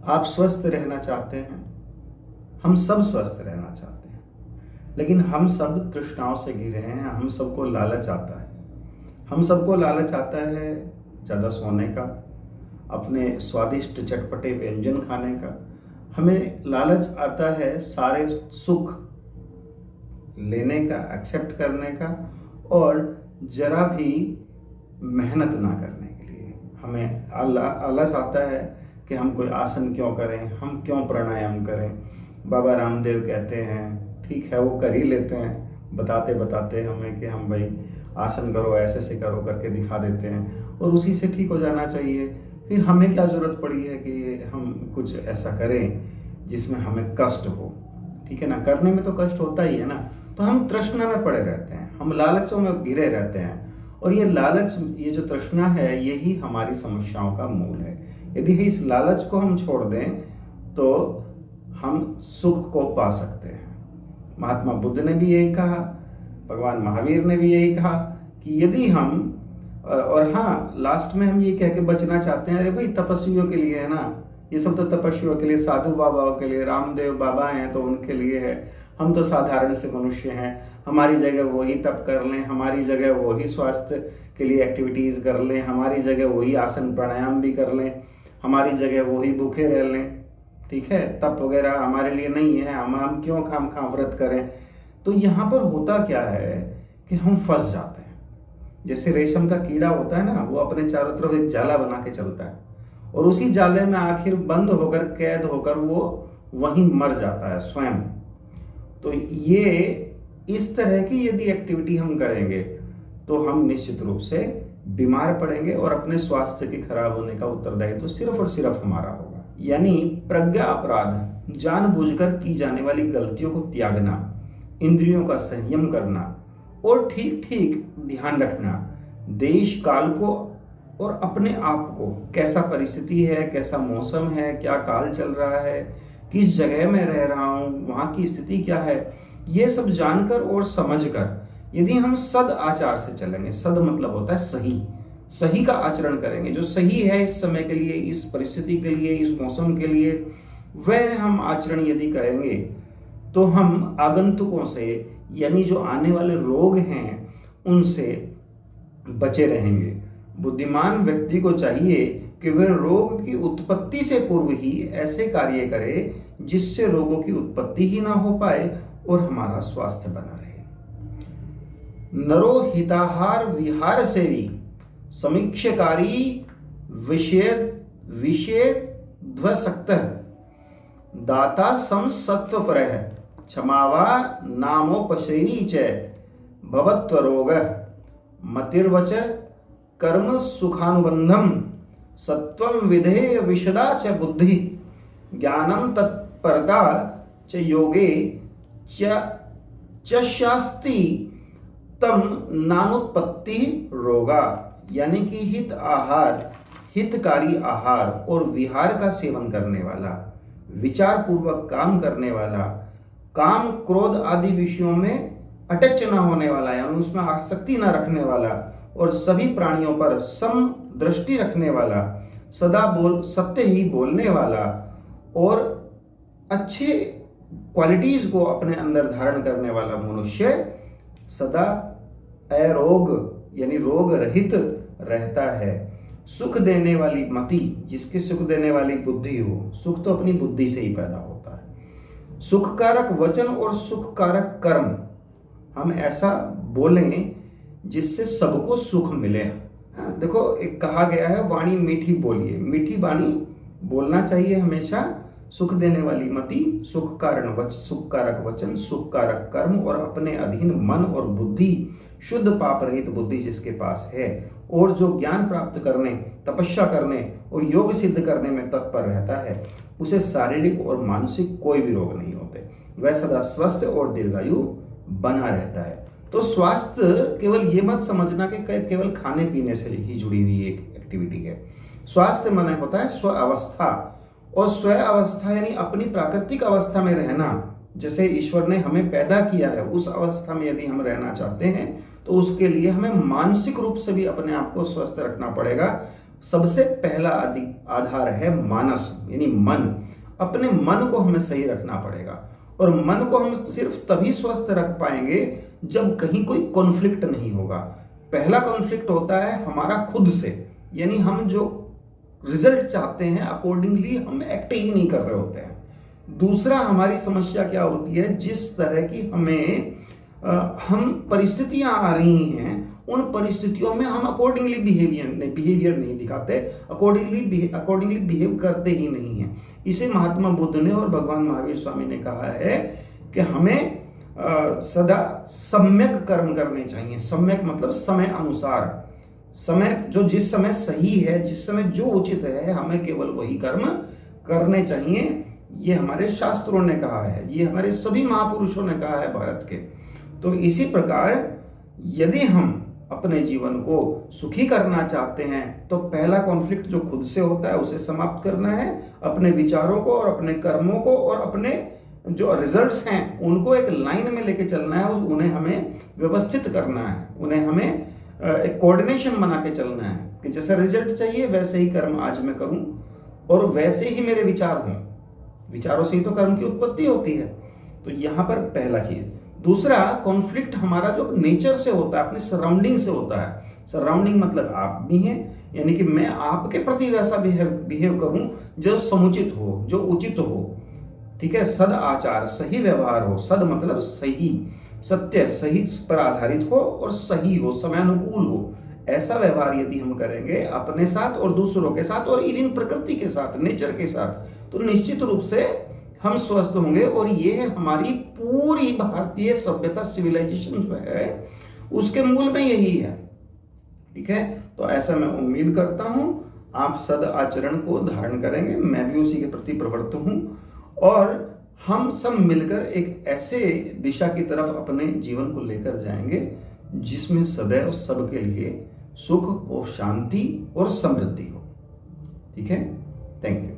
आप स्वस्थ रहना चाहते हैं, हम सब स्वस्थ रहना चाहते हैं, लेकिन हम सब तृष्णाओं से घिरे हैं। हम सबको लालच आता है, हम सबको लालच आता है ज़्यादा सोने का, अपने स्वादिष्ट चटपटे व्यंजन खाने का। हमें लालच आता है सारे सुख लेने का, एक्सेप्ट करने का, और जरा भी मेहनत ना करने के लिए। हमें आलस आता है कि हम कोई आसन क्यों करें, हम क्यों प्राणायाम करें। बाबा रामदेव कहते हैं, ठीक है वो कर ही लेते हैं, बताते बताते हमें कि हम भाई आसन करो, ऐसे से करो करके दिखा देते हैं और उसी से ठीक हो जाना चाहिए। फिर हमें क्या जरूरत पड़ी है कि हम कुछ ऐसा करें जिसमें हमें कष्ट हो, ठीक है ना। करने में तो कष्ट होता ही है ना। तो हम तृष्णा में पड़े रहते हैं, हम लालचों में घिरे रहते हैं, और ये लालच, ये जो तृष्णा है, यही हमारी समस्याओं का मूल है। यदि इस लालच को हम छोड़ दें तो हम सुख को पा सकते हैं। महात्मा बुद्ध ने भी यही कहा, भगवान महावीर ने भी यही कहा कि यदि हम, और हाँ लास्ट में हम ये कह के बचना चाहते हैं, अरे भाई तपस्वियों के लिए है ना, ये सब तो तपस्वियों के लिए, साधु बाबाओं के लिए, रामदेव बाबा हैं तो उनके लिए है। हम तो साधारण से मनुष्य हैं, हमारी जगह वही तप कर लें, हमारी जगह वही स्वास्थ्य के लिए एक्टिविटीज कर लें, हमारी जगह वही आसन प्राणायाम भी कर लें, हमारी जगह वही भूखे रह लें, ठीक है। तप वगैरह हमारे लिए नहीं है, हम क्यों खाम खा व्रत करें। तो यहाँ पर होता क्या है कि हम फंस जाते हैं। जैसे रेशम का कीड़ा होता है ना, वो अपने चारों तरफ एक जाला बना के चलता है और उसी जाले में आखिर बंद होकर, कैद होकर वो वहीं मर जाता है स्वयं। तो ये इस तरह की यदि एक्टिविटी हम करेंगे तो हम निश्चित रूप से बीमार पड़ेंगे और अपने स्वास्थ्य के खराब होने का उत्तरदायित्व तो सिर्फ और सिर्फ हमारा होगा। यानी प्रज्ञा अपराध, जानबूझकर की जाने वाली गलतियों को त्यागना, इंद्रियों का संयम करना और ठीक ठीक ध्यान रखना, देश काल को और अपने आप को, कैसा परिस्थिति है, कैसा मौसम है, क्या काल चल रहा है, किस जगह में रह रहा हूं, वहां की स्थिति क्या है, ये सब जानकर और समझकर यदि हम सद आचार से चलेंगे, सद मतलब होता है सही, सही का आचरण करेंगे, जो सही है इस समय के लिए, इस परिस्थिति के लिए, इस मौसम के लिए, वह हम आचरण यदि करेंगे तो हम आगंतुकों से, यानी जो आने वाले रोग हैं, उनसे बचे रहेंगे। बुद्धिमान व्यक्ति को चाहिए कि वह रोग की उत्पत्ति से पूर्व ही ऐसे कार्य करे जिससे रोगों की उत्पत्ति ही ना हो पाए और हमारा स्वास्थ्य बना रहे। नरो हिताहार विहार सेवी, समीक्षकारी विषय ध्वसक्त, दाता सम सत्व परः, क्षमावा नामोपशैरी च, भवत्व रोग, मतिर्वच कर्म सुखानुबंधम, सत्वम विधेय विशदा च बुद्धि, ज्ञानम तत्परता च योगे च शास्ति तम नानुत्पत्ति रोगा। यानी कि हित आहार, हितकारी आहार और विहार का सेवन करने वाला, विचार पूर्वक काम करने वाला, काम क्रोध आदि विषयों में अटच न होने वाला, यानी उसमें आसक्ति न रखने वाला, और सभी प्राणियों पर सम दृष्टि रखने वाला, सदा सत्य ही बोलने वाला और अच्छे क्वालिटीज को अपने अंदर धारण करने वाला मनुष्य सदा अरोग, यानी रोग रहित रहता है। सुख देने वाली मति, जिसके सुख देने वाली बुद्धि हो, सुख तो अपनी बुद्धि से ही पैदा होता है। सुखकारक वचन और सुखकारक कर्म, हम ऐसा बोलें जिससे सबको सुख मिले। देखो एक कहा गया है, वाणी मीठी बोलिए, मीठी वाणी बोलना चाहिए हमेशा। सुख देने वाली मति, सुखकारक वचन, सुखकारक कर्म और अपने अधीन मन और बुद्धि, शुद्ध पाप रहित बुद्धि जिसके पास है और जो ज्ञान प्राप्त करने, तपस्या करने और योग सिद्ध करने में तत्पर रहता है, उसे शारीरिक और मानसिक कोई भी रोग नहीं होते। वह सदा स्वस्थ और दीर्घायु बना रहता है। तो स्वास्थ्य केवल ये मत समझना कि केवल खाने पीने से ही जुड़ी हुई एक एक्टिविटी है। स्वास्थ्य माने होता है स्व अवस्था, और स्व अवस्था यानी अपनी प्राकृतिक अवस्था में रहना। जैसे ईश्वर ने हमें पैदा किया है, उस अवस्था में यदि हम रहना चाहते हैं तो उसके लिए हमें मानसिक रूप से भी अपने आप को स्वस्थ रखना पड़ेगा। सबसे पहला आधार है मानस, यानी मन। अपने मन को हमें सही रखना पड़ेगा, और मन को हम सिर्फ तभी स्वस्थ रख पाएंगे जब कहीं कोई कॉन्फ्लिक्ट नहीं होगा। पहला कॉन्फ्लिक्ट होता है हमारा खुद से, यानी हम जो रिजल्ट चाहते हैं अकॉर्डिंगली हम एक्ट ही नहीं कर रहे होते हैं। दूसरा, हमारी समस्या क्या होती है, जिस तरह की हम परिस्थितियां आ रही हैं उन परिस्थितियों में हम अकॉर्डिंगली बिहेवियर नहीं दिखाते, अकॉर्डिंगली बिहेव करते ही नहीं है। इसे महात्मा बुद्ध ने और भगवान महावीर स्वामी ने कहा है कि हमें सदा सम्यक कर्म करने चाहिए। सम्यक मतलब समय अनुसार, समय जो जिस समय सही है, जिस समय जो उचित है, हमें केवल वही कर्म करने चाहिए। ये हमारे शास्त्रों ने कहा है, ये हमारे सभी महापुरुषों ने कहा है भारत के। तो इसी प्रकार यदि हम अपने जीवन को सुखी करना चाहते हैं तो पहला कॉन्फ्लिक्ट जो खुद से होता है उसे समाप्त करना है, अपने विचारों को और अपने कर्मों को और अपने जो रिजल्ट्स हैं उनको एक लाइन में लेके चलना है, उन्हें हमें व्यवस्थित करना है, उन्हें हमें एक कोऑर्डिनेशन बना के चलना है कि जैसा रिजल्ट चाहिए वैसे ही कर्म आज मैं करूं और वैसे ही मेरे विचार हों। विचारों से ही तो कर्म की उत्पत्ति होती है। तो यहां पर पहला चीज। दूसरा, कॉन्फ्लिक्ट हमारा जो नेचर से होता है, अपने सराउंडिंग से होता है। सराउंडिंग मतलब आप भी हैं, यानी कि मैं आपके प्रति वैसा बिहेव करूं जो समुचित हो, जो उचित हो, ठीक है। सद आचार, सही व्यवहार हो। सद मतलब सही, सत्य, सही पर आधारित हो और सही हो, समयानुकूल हो। ऐसा व्यवहार यदि हम करेंगे अपने साथ और दूसरों के साथ और इवन प्रकृति के साथ, नेचर के साथ, तो निश्चित रूप से हम स्वस्थ होंगे। और ये हमारी पूरी भारतीय सभ्यता, सिविलाइजेशन जो है उसके मूल में यही है, ठीक है। तो ऐसा मैं उम्मीद करता हूं आप सद आचरण को धारण करेंगे, मैं भी उसी के प्रति प्रवृत्त हूं, और हम सब मिलकर एक ऐसे दिशा की तरफ अपने जीवन को लेकर जाएंगे जिसमें सदैव सबके लिए सुख और शांति और समृद्धि हो, ठीक है। Thank you.